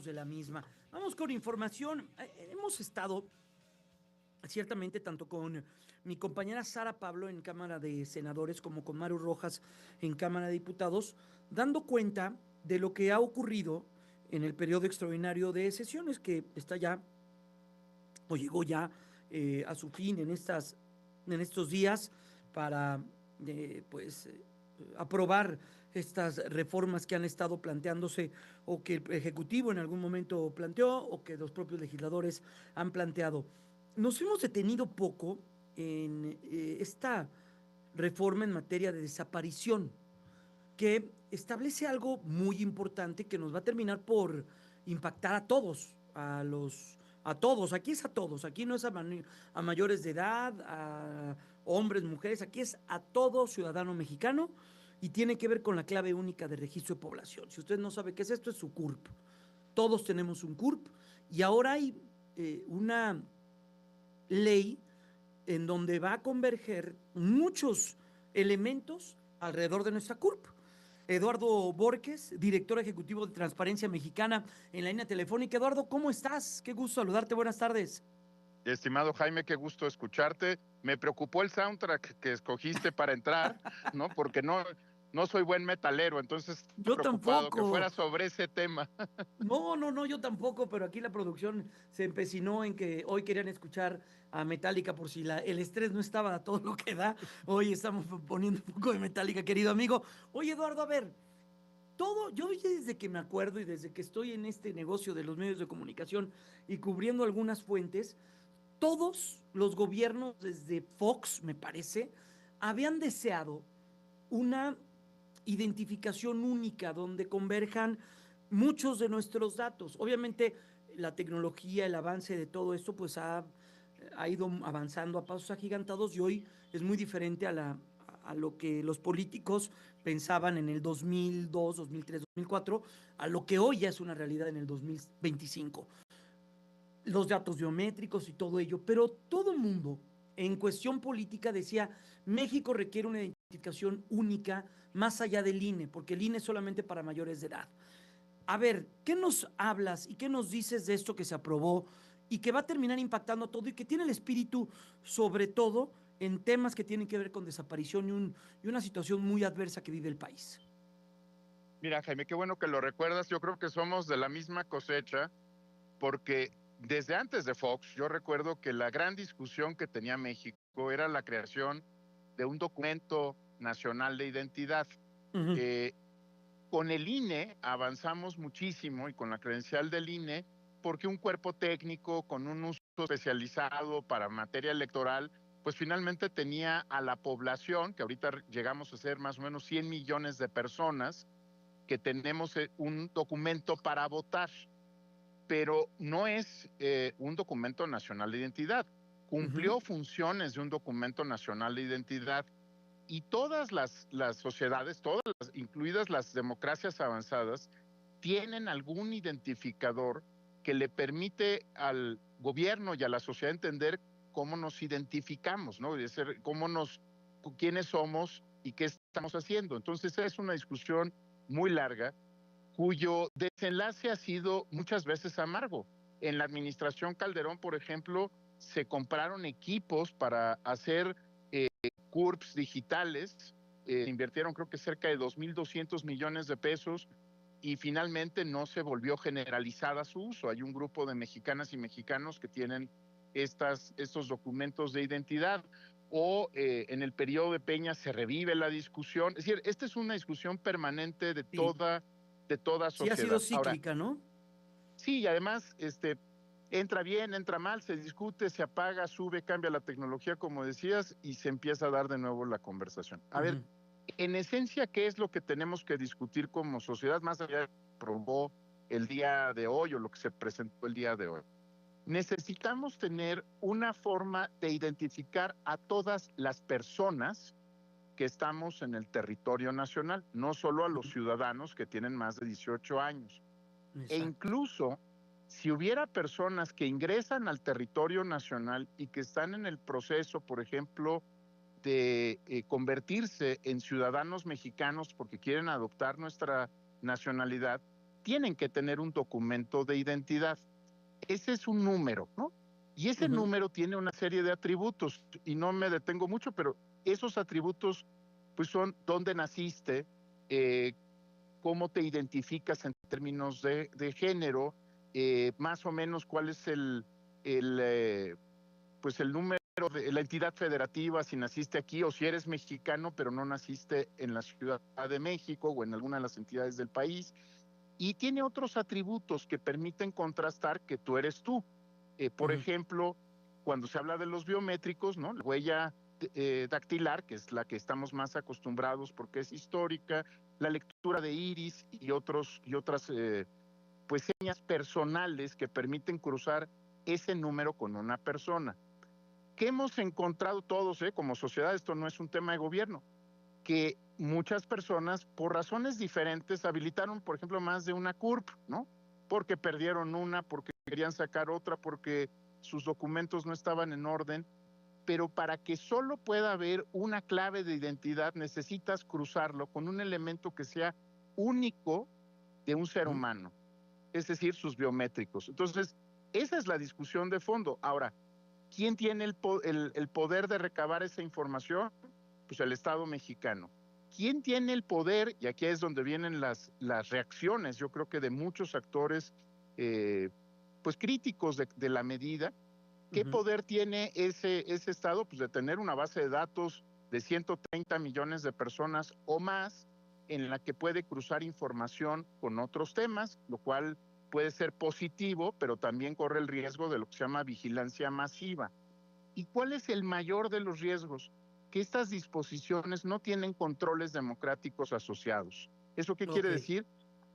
de la misma. Vamos con información. Hemos estado ciertamente tanto con mi compañera Sara Pablo en Cámara de Senadores como con Maru Rojas en Cámara de Diputados, dando cuenta de lo que ha ocurrido en el periodo extraordinario de sesiones que está ya o llegó ya a su fin en estos días para aprobar estas reformas que han estado planteándose o que el Ejecutivo en algún momento planteó o que los propios legisladores han planteado. Nos hemos detenido poco en esta reforma en materia de desaparición, que establece algo muy importante que nos va a terminar por impactar a todos, a todos, aquí es a todos, aquí no es a mayores de edad, a hombres, mujeres, aquí es a todo ciudadano mexicano y tiene que ver con la clave única de registro de población. Si usted no sabe qué es esto, es su CURP. Todos tenemos un CURP y ahora hay una ley en donde va a converger muchos elementos alrededor de nuestra CURP. Eduardo Borges, director ejecutivo de Transparencia Mexicana, en la línea telefónica. Eduardo, ¿cómo estás? Qué gusto saludarte, buenas tardes. Estimado Jaime, qué gusto escucharte. Me preocupó el soundtrack que escogiste para entrar, ¿no? Porque no soy buen metalero, entonces estoy Yo preocupado que tampoco. fuera sobre ese tema. No, yo tampoco, pero aquí la producción se empecinó en que hoy querían escuchar a Metallica por si el estrés no estaba a todo lo que da. Hoy estamos poniendo un poco de Metallica, querido amigo. Oye, Eduardo, a ver, yo desde que me acuerdo y desde que estoy en este negocio de los medios de comunicación y cubriendo algunas fuentes, todos los gobiernos, desde Fox, me parece, habían deseado una identificación única donde converjan muchos de nuestros datos. Obviamente, la tecnología, el avance de todo esto, pues ha ido avanzando a pasos agigantados y hoy es muy diferente a lo que los políticos pensaban en el 2002, 2003, 2004, a lo que hoy ya es una realidad en el 2025. Los datos biométricos y todo ello, pero todo el mundo en cuestión política decía, México requiere una identificación única más allá del INE, porque el INE es solamente para mayores de edad. A ver, ¿qué nos hablas y qué nos dices de esto que se aprobó y que va a terminar impactando todo y que tiene el espíritu, sobre todo, en temas que tienen que ver con desaparición y una situación muy adversa que vive el país? Mira, Jaime, qué bueno que lo recuerdas. Yo creo que somos de la misma cosecha, porque desde antes de Fox, yo recuerdo que la gran discusión que tenía México era la creación de un documento nacional de identidad. Uh -huh. Eh, Con el INE avanzamos muchísimo y con la credencial del INE, porque un cuerpo técnico con un uso especializado para materia electoral, pues finalmente tenía a la población, que ahorita llegamos a ser más o menos 100 millones de personas, que tenemos un documento para votar, pero no es un documento nacional de identidad. Uh -huh. Cumplió funciones de un documento nacional de identidad y todas las sociedades, incluidas las democracias avanzadas, tienen algún identificador que le permite al gobierno y a la sociedad entender cómo nos identificamos, ¿no? Es decir, quiénes somos y qué estamos haciendo. Entonces es una discusión muy larga cuyo desenlace ha sido muchas veces amargo. En la administración Calderón, por ejemplo, se compraron equipos para hacer CURPS digitales, invirtieron creo que cerca de 2.200 millones de pesos y finalmente no se volvió generalizada su uso. Hay un grupo de mexicanas y mexicanos que tienen estos documentos de identidad. O en el periodo de Peña se revive la discusión. Es decir, esta es una discusión permanente Sí, de toda sí ha sido sociedad. Ahora, cíclica, ¿no? sí, y además, entra bien, entra mal, se discute, se apaga, sube, cambia la tecnología, como decías, y se empieza a dar de nuevo la conversación. A Uh ver, -huh. en esencia, ¿qué es lo que tenemos que discutir como sociedad, más allá de lo que probó el día de hoy o lo que se presentó el día de hoy? Necesitamos tener una forma de identificar a todas las personas que estamos en el territorio nacional, no solo a los ciudadanos que tienen más de 18 años. E Exacto. incluso si hubiera personas que ingresan al territorio nacional y que están en el proceso, por ejemplo, de convertirse en ciudadanos mexicanos porque quieren adoptar nuestra nacionalidad, tienen que tener un documento de identidad. Ese es un número, ¿no? Y ese número tiene una serie de atributos, y no me detengo mucho, pero esos atributos pues son dónde naciste, cómo te identificas en términos de género, más o menos cuál es pues el número de la entidad federativa, si naciste aquí o si eres mexicano, pero no naciste en la Ciudad de México o en alguna de las entidades del país. Y tiene otros atributos que permiten contrastar que tú eres tú. Por ejemplo, cuando se habla de los biométricos, ¿no? La huella dactilar, que es la que estamos más acostumbrados porque es histórica, la lectura de iris y otras pues señas personales que permiten cruzar ese número con una persona. ¿Qué hemos encontrado todos como sociedad? Esto no es un tema de gobierno, que muchas personas, por razones diferentes, habilitaron, por ejemplo, más de una CURP, ¿no? Porque perdieron una, porque querían sacar otra, porque sus documentos no estaban en orden. Pero para que solo pueda haber una clave de identidad, necesitas cruzarlo con un elemento que sea único de un ser humano, es decir, sus biométricos. Entonces, esa es la discusión de fondo. Ahora, ¿quién tiene el poder de recabar esa información? Pues el Estado mexicano. ¿Quién tiene el poder? Y aquí es donde vienen las reacciones, yo creo que de muchos actores pues críticos de la medida. ¿Qué poder tiene ese Estado? Pues de tener una base de datos de 130 millones de personas o más en la que puede cruzar información con otros temas, lo cual puede ser positivo, pero también corre el riesgo de lo que se llama vigilancia masiva. ¿Y cuál es el mayor de los riesgos? Que estas disposiciones no tienen controles democráticos asociados. ¿Eso qué quiere decir?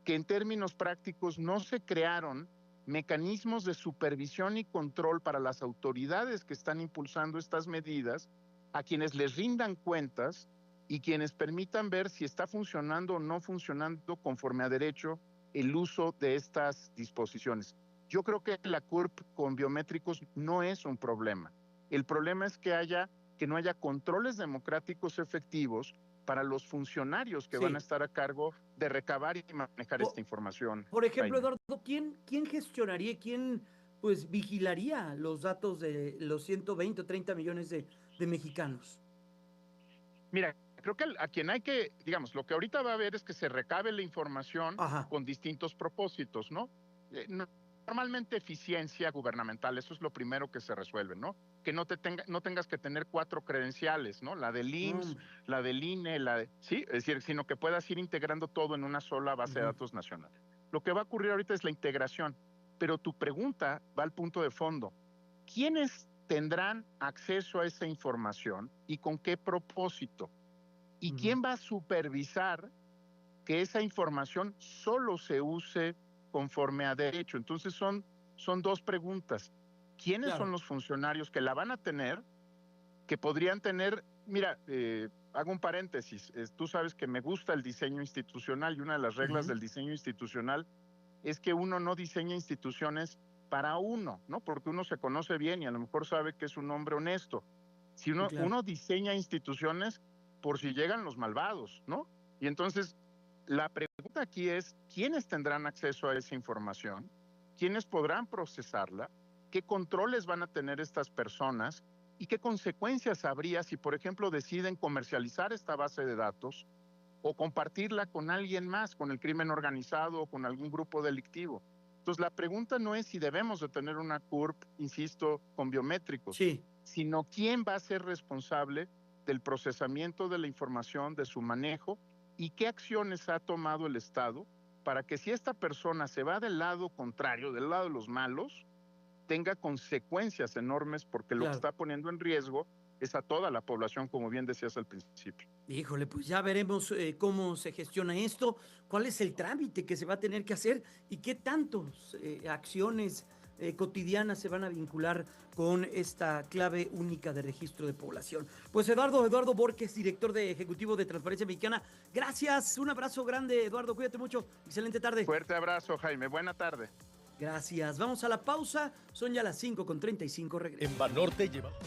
Que en términos prácticos no se crearon mecanismos de supervisión y control para las autoridades que están impulsando estas medidas, a quienes les rindan cuentas y quienes permitan ver si está funcionando o no funcionando conforme a derecho el uso de estas disposiciones. Yo creo que la CURP con biométricos no es un problema. El problema es que no haya controles democráticos efectivos para los funcionarios que van a estar a cargo de recabar y manejar esta información. Por ejemplo, Eduardo, ¿quién gestionaría, quién pues vigilaría los datos de los 120 o 30 millones de mexicanos? Mira, creo que a quien hay que, digamos, lo que ahorita va a haber es que se recabe la información con distintos propósitos, ¿no? Normalmente eficiencia gubernamental, eso es lo primero que se resuelve, ¿no? Que no tengas que tener 4 credenciales, ¿no? La del IMSS, la del INE, sí, es decir, sino que puedas ir integrando todo en una sola base de datos nacional. Lo que va a ocurrir ahorita es la integración, pero tu pregunta va al punto de fondo. ¿Quiénes tendrán acceso a esa información y con qué propósito? ¿Y quién va a supervisar que esa información solo se use conforme a derecho? Entonces son 2 preguntas. ¿Quiénes son los funcionarios que la van a tener, que podrían tener? Mira, hago un paréntesis, tú sabes que me gusta el diseño institucional y una de las reglas del diseño institucional es que uno no diseña instituciones para uno, ¿no? Porque uno se conoce bien y a lo mejor sabe que es un hombre honesto. Si uno diseña instituciones por si llegan los malvados, ¿no? Y entonces la pregunta aquí es, ¿quiénes tendrán acceso a esa información? ¿Quiénes podrán procesarla? ¿Qué controles van a tener estas personas? ¿Y qué consecuencias habría si, por ejemplo, deciden comercializar esta base de datos o compartirla con alguien más, con el crimen organizado o con algún grupo delictivo? Entonces, la pregunta no es si debemos de tener una CURP, insisto, con biométricos, sino quién va a ser responsable del procesamiento de la información, de su manejo, y qué acciones ha tomado el Estado para que si esta persona se va del lado contrario, del lado de los malos, tenga consecuencias enormes, porque lo que está poniendo en riesgo es a toda la población, como bien decías al principio. Híjole, pues ya veremos cómo se gestiona esto, cuál es el trámite que se va a tener que hacer y qué tantas acciones cotidianas se van a vincular con esta clave única de registro de población. Pues Eduardo Borges, director ejecutivo de Transparencia Mexicana, gracias, un abrazo grande, Eduardo, cuídate mucho, excelente tarde. Fuerte abrazo, Jaime, buena tarde. Gracias, vamos a la pausa, son ya las 5:35, regreso. En Banorte llevamos...